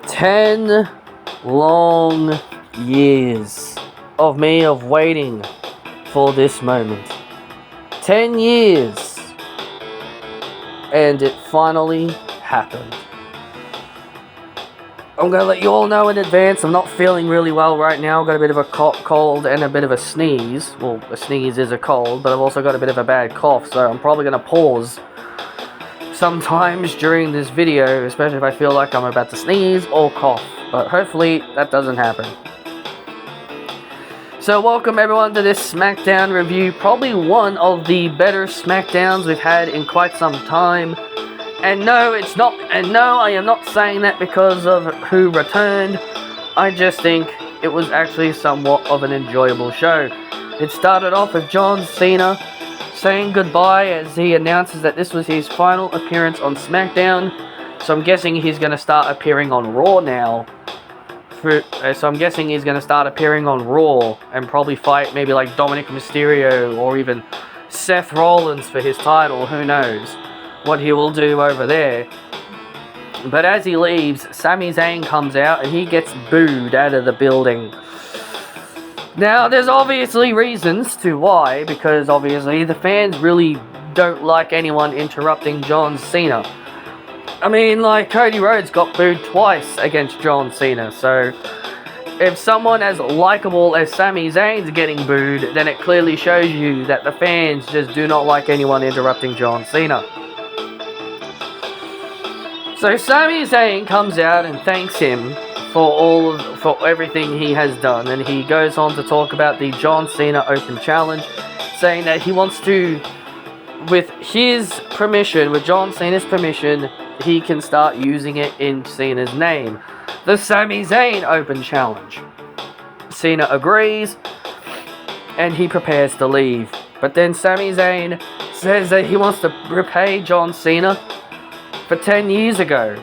10 long years of me of waiting for this moment. 10 years. And it finally happened. I'm going to let you all know in advance, I'm not feeling really well right now. I've got a bit of a cold and a bit of a sneeze. Well, a sneeze is a cold, but I've also got a bit of a bad cough, so I'm probably going to pause sometimes during this video, especially if I feel like I'm about to sneeze or cough. But hopefully that doesn't happen. So welcome everyone to this Smackdown review. Probably one of the better Smackdowns we've had in quite some time. And no, I am not saying that because of who returned. I just think it was actually somewhat of an enjoyable show. It started off with John Cena saying goodbye as he announces that this was his final appearance on Smackdown. So I'm guessing he's going to start appearing on Raw now. So I'm guessing he's going to start appearing on Raw and probably fight maybe like Dominic Mysterio or even Seth Rollins for his title. Who knows what he will do over there. But as he leaves, Sami Zayn comes out and he gets booed out of the building. Now, there's obviously reasons to why, because obviously the fans really don't like anyone interrupting John Cena. I mean, like, Cody Rhodes got booed twice against John Cena, so if someone as likable as Sami Zayn's getting booed, then it clearly shows you that the fans just do not like anyone interrupting John Cena. So Sami Zayn comes out and thanks him for everything he has done, and he goes on to talk about the John Cena Open Challenge, saying that he wants to, with his permission, with John Cena's permission, he can start using it in Cena's name. The Sami Zayn Open Challenge. Cena agrees, and he prepares to leave. But then Sami Zayn says that he wants to repay John Cena for 10 years ago.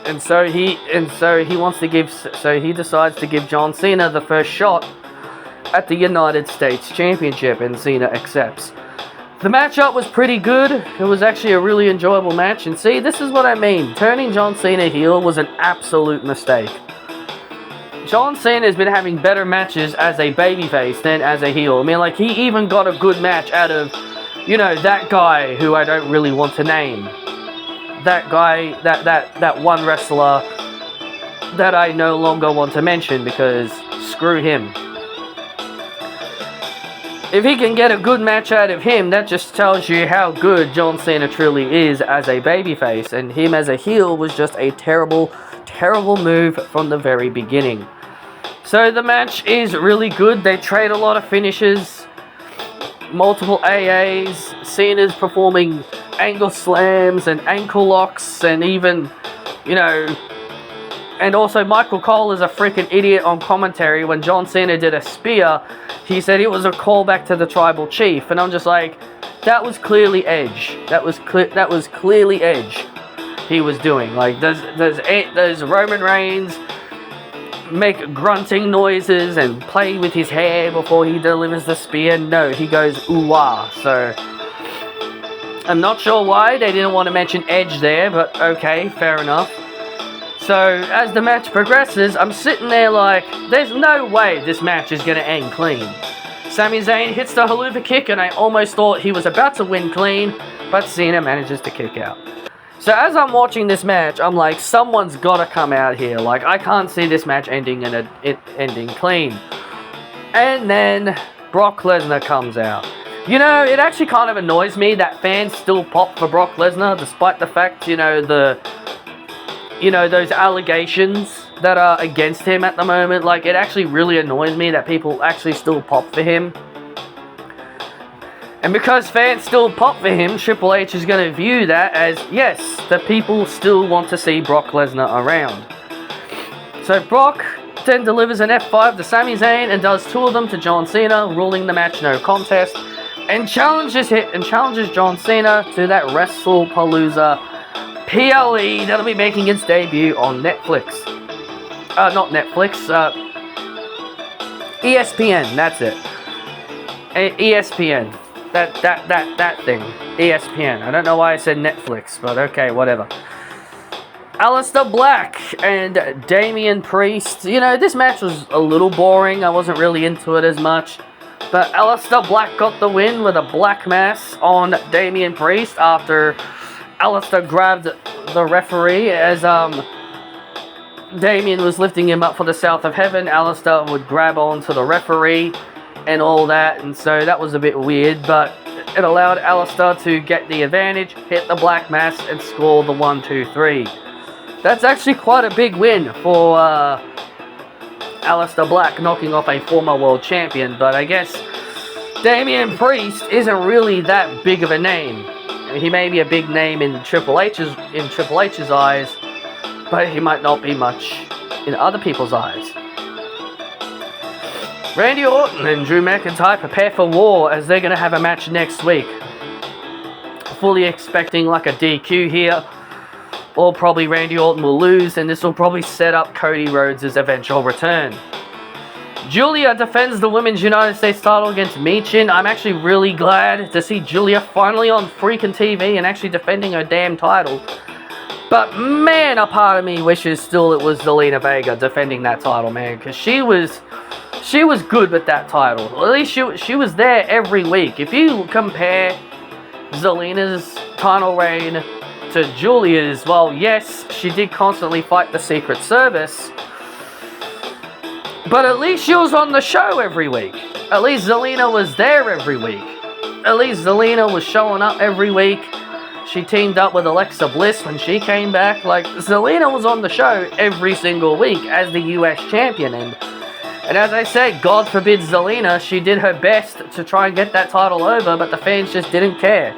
And so he decides to give John Cena the first shot at the United States Championship, and Cena accepts. The matchup was pretty good. It was actually a really enjoyable match. And see, this is what I mean. Turning John Cena heel was an absolute mistake. John Cena has been having better matches as a babyface than as a heel. I mean, like, he even got a good match out of, that guy who I don't really want to name. That guy, that one wrestler that I no longer want to mention because screw him. If he can get a good match out of him, that just tells you how good John Cena truly is as a babyface, and him as a heel was just a terrible, terrible move from the very beginning. So the match is really good. They trade a lot of finishes, multiple AAs, Cena's performing angle slams and ankle locks, and even, and also Michael Cole is a freaking idiot on commentary. When John Cena did a spear, he said it was a callback to the Tribal Chief, and I'm just like, that was clearly Edge. That was clearly Edge he was doing. Like, does Roman Reigns make grunting noises and play with his hair before he delivers the spear? No, he goes ooh-wah. So I'm not sure why they didn't want to mention Edge there, but okay, fair enough. So, as the match progresses, I'm sitting there like, there's no way this match is going to end clean. Sami Zayn hits the haluva kick, and I almost thought he was about to win clean, but Cena manages to kick out. So, as I'm watching this match, I'm like, someone's got to come out here. Like, I can't see this match ending ending clean. And then Brock Lesnar comes out. It actually kind of annoys me that fans still pop for Brock Lesnar, despite the fact, those allegations that are against him at the moment. Like, it actually really annoys me that people actually still pop for him. And because fans still pop for him, Triple H is going to view that as, yes, the people still want to see Brock Lesnar around. So Brock then delivers an F5 to Sami Zayn and does two of them to John Cena, ruling the match no contest, and challenges John Cena to that WrestlePalooza PLE that'll be making its debut on Netflix. Not Netflix, ESPN, that's it. ESPN. That thing. ESPN. I don't know why I said Netflix, but okay, whatever. Aleister Black and Damian Priest. You know, this match was a little boring. I wasn't really into it as much. But Aleister Black got the win with a black mass on Damian Priest after Aleister grabbed the referee as Damian was lifting him up for the South of Heaven. Aleister would grab onto the referee and all that, and so that was a bit weird, but it allowed Aleister to get the advantage, hit the black mass, and score the 1-2-3. That's actually quite a big win for Aleister Black, knocking off a former world champion, but I guess Damian Priest isn't really that big of a name. I mean, he may be a big name in Triple H's eyes, but he might not be much in other people's eyes. Randy Orton and Drew McIntyre prepare for war as they're going to have a match next week. Fully expecting like a DQ here, or probably Randy Orton will lose, and this will probably set up Cody Rhodes' eventual return. Julia defends the Women's United States title against Michin. I'm actually really glad to see Julia finally on freaking TV and actually defending her damn title. But man, a part of me wishes still it was Zelina Vega defending that title, man, because she was good with that title. At least she was there every week. If you compare Zelina's title reign to Julia's, well, yes, she did constantly fight the Secret Service, but at least she was on the show every week. At least Zelina was there every week. At least Zelina was showing up every week. She teamed up with Alexa Bliss when she came back. Like, Zelina was on the show every single week as the US champion. And as I said, God forbid Zelina, she did her best to try and get that title over, but the fans just didn't care.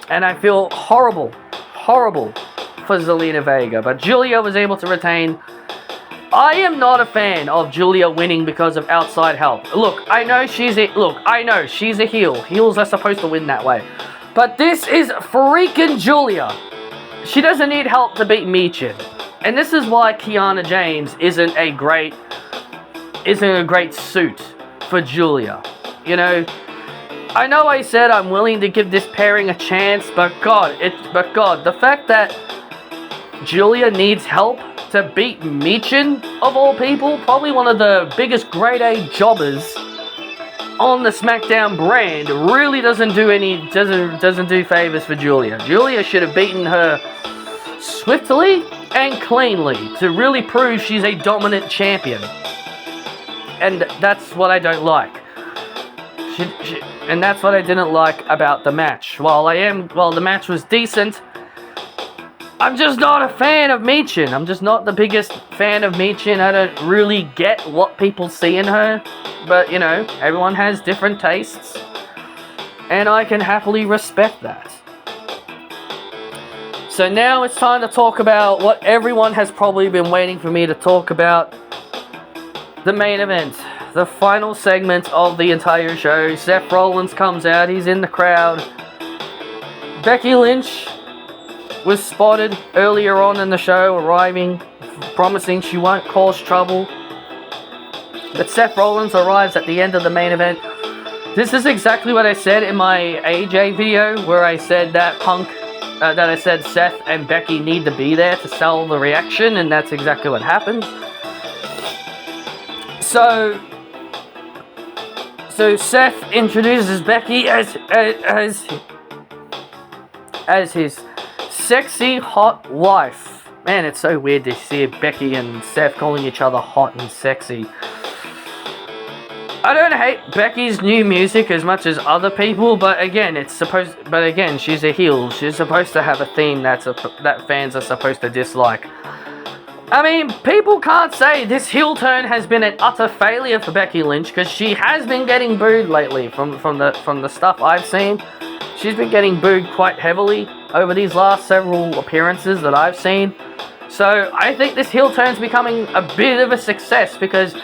And I feel horrible for Zelina Vega. But Julia was able to retain. I am not a fan of Julia winning because of outside help. Look, I know she's a heel. Heels are supposed to win that way. But this is freaking Julia. She doesn't need help to beat Michin. And this is why Kiana James isn't a great suit for Julia. You know, I know I said I'm willing to give this pairing a chance, but God, the fact that Julia needs help to beat Michin, of all people, probably one of the biggest grade A jobbers on the Smackdown brand, really doesn't do favors for Julia. Julia should have beaten her swiftly and cleanly to really prove she's a dominant champion. And that's what I don't like. And that's what I didn't like about the match. While the match was decent, I'm just not a fan of Michin. I'm just not the biggest fan of Michin. I don't really get what people see in her. But, you know, everyone has different tastes. And I can happily respect that. So now it's time to talk about what everyone has probably been waiting for me to talk about. The main event. The final segment of the entire show. Seth Rollins comes out. He's in the crowd. Becky Lynch was spotted earlier on in the show, arriving, promising she won't cause trouble. But Seth Rollins arrives at the end of the main event. This is exactly what I said in my AJ video, where I said that Seth and Becky need to be there to sell the reaction, and that's exactly what happened. So Seth introduces Becky as his sexy, hot wife. Man, it's so weird to see Becky and Seth calling each other hot and sexy. I don't hate Becky's new music as much as other people, but again, she's a heel. She's supposed to have a theme that fans are supposed to dislike. I mean, people can't say this heel turn has been an utter failure for Becky Lynch, because she has been getting booed lately from the stuff I've seen. She's been getting booed quite heavily over these last several appearances that I've seen. So I think this heel turn's becoming a bit of a success, because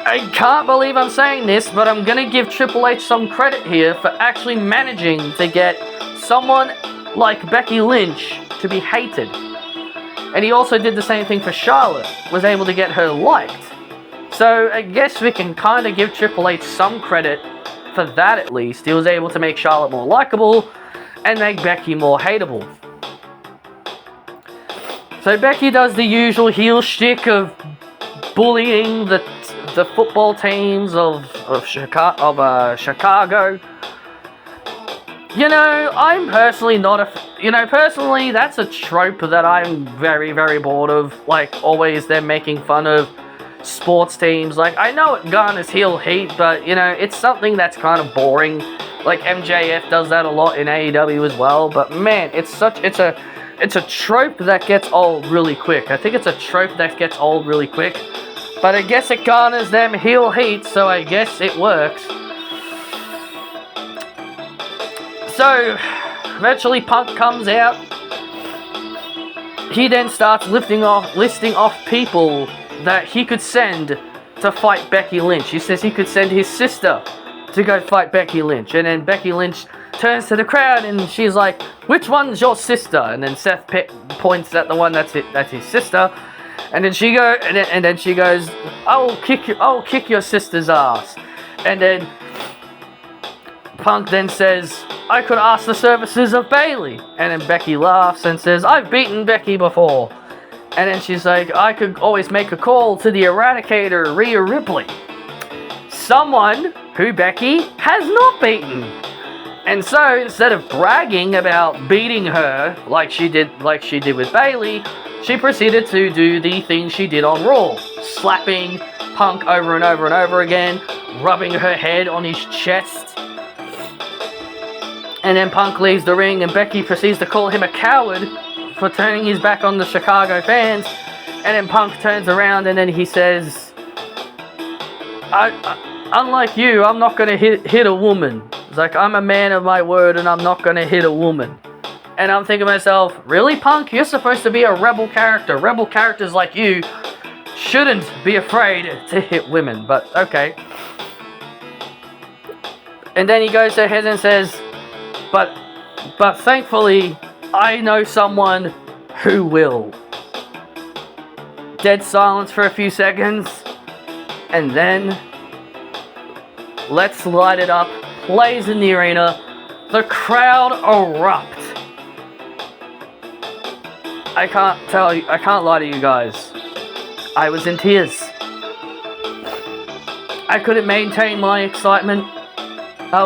I can't believe I'm saying this, but I'm going to give Triple H some credit here for actually managing to get someone like Becky Lynch to be hated. And he also did the same thing for Charlotte, was able to get her liked. So I guess we can kind of give Triple H some credit for that at least. He was able to make Charlotte more likable and make Becky more hateable. So Becky does the usual heel shtick of bullying the football teams of Chicago. You know, I'm personally not personally, that's a trope that I'm very, very bored of. Like, always them making fun of sports teams. Like, I know it garners heel heat, but, you know, it's something that's kind of boring. Like, MJF does that a lot in AEW as well. But, man, it's a trope that gets old really quick. I think it's a trope that gets old really quick. But I guess it garners them heel heat, so I guess it works. So, eventually Punk comes out. He then starts listing off people that he could send to fight Becky Lynch. He says he could send his sister to go fight Becky Lynch. And then Becky Lynch turns to the crowd and she's like, "Which one's your sister?" And then Seth points at the one that's his sister. And then she goes, "I'll kick your sister's ass." And then Punk then says, "I could ask the services of Bayley." And then Becky laughs and says, "I've beaten Becky before." And then she's like, "I could always make a call to the Eradicator, Rhea Ripley. Someone who Becky has not beaten." And so, instead of bragging about beating her like she did with Bayley, she proceeded to do the thing she did on Raw, slapping Punk over and over and over again, rubbing her head on his chest. And then Punk leaves the ring and Becky proceeds to call him a coward for turning his back on the Chicago fans. And then Punk turns around and then he says, unlike you, I'm not going to hit a woman. It's like, I'm a man of my word and I'm not going to hit a woman. And I'm thinking to myself, really, Punk? You're supposed to be a rebel character. Rebel characters like you shouldn't be afraid to hit women, but okay. And then he goes ahead and says, but thankfully, I know someone who will. Dead silence for a few seconds, and then Let's Light It Up plays in the arena. The crowd erupt. I can't lie to you guys. I was in tears. I couldn't maintain my excitement. I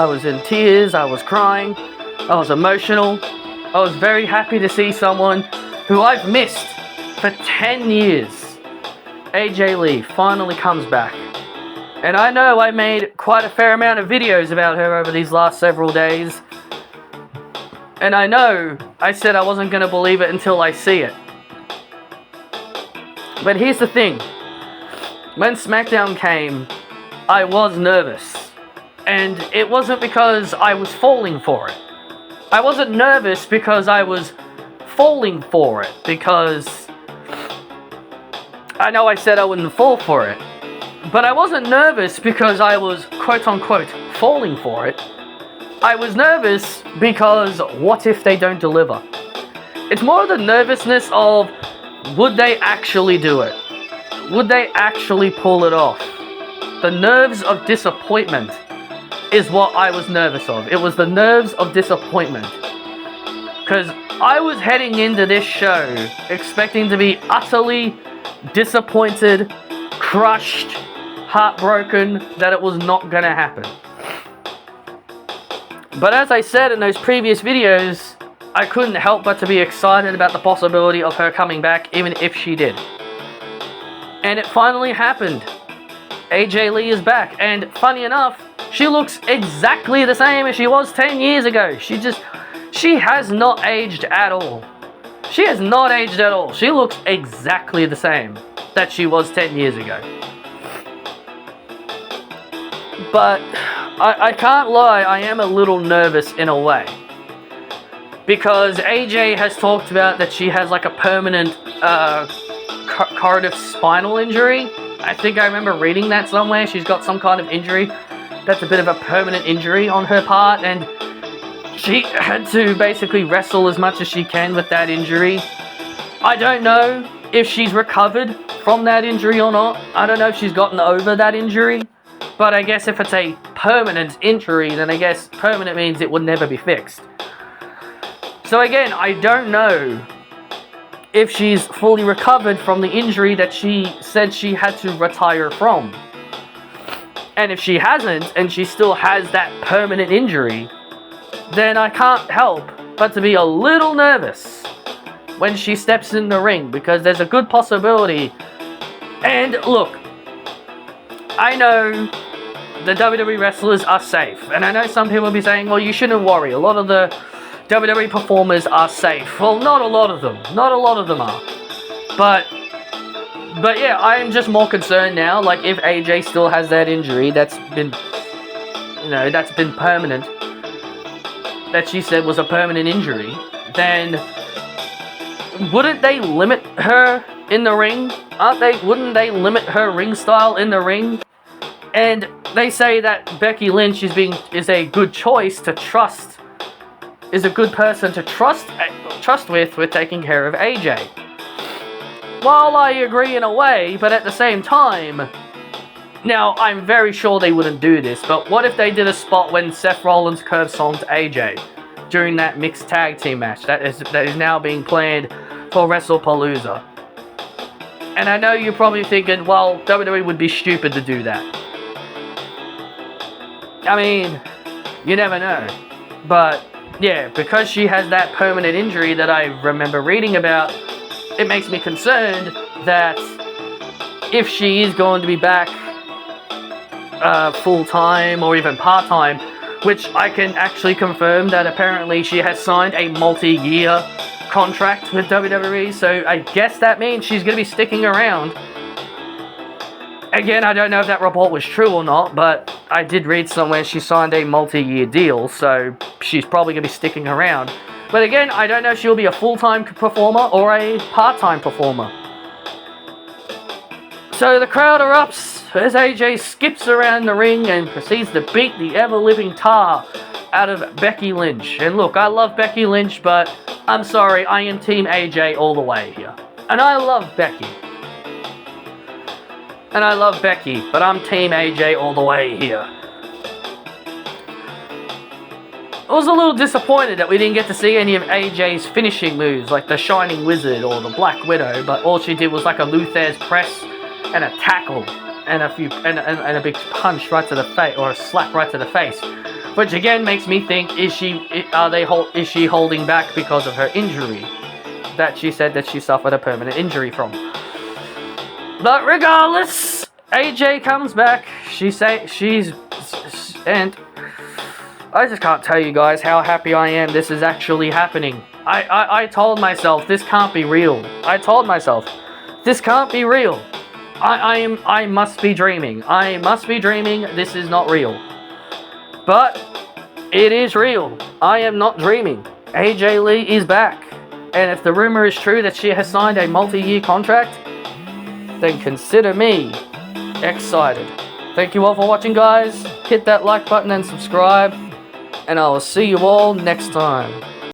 was in tears, I was crying, I was emotional. I was very happy to see someone who I've missed for 10 years. AJ Lee finally comes back. And I know I made quite a fair amount of videos about her over these last several days. And I know I said I wasn't going to believe it until I see it. But here's the thing. When Smackdown came, I was nervous. And it wasn't because I was falling for it. I wasn't nervous because I was falling for it. Because I know I said I wouldn't fall for it. But I wasn't nervous because I was quote-unquote falling for it. I was nervous because what if they don't deliver? It's more the nervousness of, would they actually do it? Would they actually pull it off? The nerves of disappointment is what I was nervous of. It was the nerves of disappointment. Because I was heading into this show expecting to be utterly disappointed, crushed, heartbroken that it was not going to happen. But as I said in those previous videos, I couldn't help but to be excited about the possibility of her coming back, even if she did. And it finally happened. AJ Lee is back, and funny enough, she looks exactly the same as she was 10 years ago. She has not aged at all. She has not aged at all. She looks exactly the same that she was 10 years ago. But I can't lie, I am a little nervous in a way. Because AJ has talked about that she has like a permanent corrective spinal injury. I think I remember reading that somewhere. She's got some kind of injury that's a bit of a permanent injury on her part, and she had to basically wrestle as much as she can with that injury. I don't know if she's recovered from that injury or not. I don't know if she's gotten over that injury. But I guess if it's a permanent injury, then I guess permanent means it would never be fixed. So again, I don't know if she's fully recovered from the injury that she said she had to retire from. And if she hasn't, and she still has that permanent injury, then I can't help but to be a little nervous when she steps in the ring, because there's a good possibility. And look, I know the WWE wrestlers are safe, and I know some people will be saying, well, you shouldn't worry, a lot of the WWE performers are safe. Well, not a lot of them are. But yeah, I am just more concerned now, like, if AJ still has that injury that's been permanent, that she said was a permanent injury, then wouldn't they limit her in the ring? Wouldn't they limit her ring style in the ring? And they say that Becky Lynch is a good choice to trust, is a good person to trust with taking care of AJ. While I agree in a way, but at the same time, now I'm very sure they wouldn't do this, but what if they did a spot when Seth Rollins curb stomped AJ during that mixed tag team match that is now being planned for WrestlePalooza? And I know you're probably thinking, well, WWE would be stupid to do that. I mean, you never know. But yeah, because she has that permanent injury that I remember reading about, it makes me concerned that if she is going to be back full-time or even part-time, which I can actually confirm that apparently she has signed a multi-year contract with WWE, so I guess that means she's going to be sticking around. Again, I don't know if that report was true or not, but I did read somewhere she signed a multi-year deal, so she's probably going to be sticking around. But again, I don't know if she'll be a full-time performer or a part-time performer. So the crowd erupts as AJ skips around the ring and proceeds to beat the ever-living tar out of Becky Lynch. And look, I love Becky Lynch, but I'm sorry, I am Team AJ all the way here. And I love Becky. But I'm Team AJ all the way here. I was a little disappointed that we didn't get to see any of AJ's finishing moves, like the Shining Wizard or the Black Widow, but all she did was like a Luther's press and a tackle and a big punch right to the face, or a slap right to the face. Which again makes me think, is she holding back because of her injury that she said that she suffered a permanent injury from? But regardless, AJ comes back. And I just can't tell you guys how happy I am this is actually happening. I told myself this can't be real. This can't be real. I must be dreaming. This is not real. But it is real. I am not dreaming. AJ Lee is back. And if the rumor is true that she has signed a multi-year contract, then consider me excited. Thank you all for watching, guys. Hit that like button and subscribe. And I will see you all next time.